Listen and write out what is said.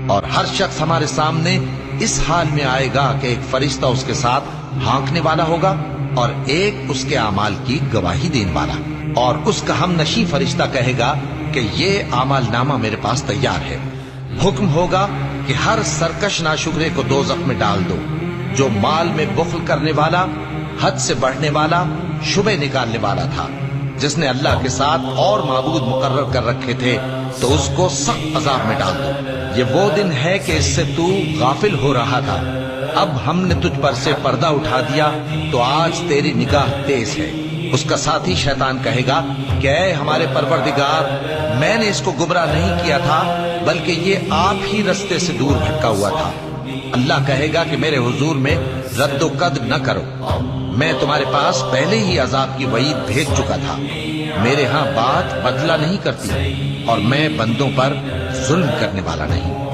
اور ہر شخص ہمارے سامنے اس حال میں آئے گا کہ ایک فرشتہ اس کے ساتھ ہانکنے والا ہوگا اور ایک اس کے اعمال کی گواہی دینے والا، اور اس کا ہم نشیں فرشتہ کہے گا کہ یہ اعمال نامہ میرے پاس تیار ہے۔ حکم ہوگا کہ ہر سرکش ناشکرے کو دوزخ میں ڈال دو، جو مال میں بخل کرنے والا، حد سے بڑھنے والا، شبہ نکالنے والا تھا، جس نے اللہ کے ساتھ اور معبود مقرر کر رکھے تھے، تو اس کو سخت عذاب میں ڈال دو۔ یہ وہ دن ہے کہ اس سے تو غافل ہو رہا تھا، اب ہم نے تجھ پر سے پردہ اٹھا دیا، تو آج تیری نگاہ تیز ہے۔ اس کا ساتھی شیطان کہے گا کہ اے ہمارے پروردگار، میں نے اس کو گمراہ نہیں کیا تھا، بلکہ یہ آپ ہی رستے سے دور بھٹکا ہوا تھا۔ اللہ کہے گا کہ میرے حضور میں رد و قد نہ کرو، میں تمہارے پاس پہلے ہی عذاب کی وعید بھیج چکا تھا۔ میرے ہاں بات بدلہ نہیں کرتی، اور میں بندوں پر ظلم کرنے والا نہیں۔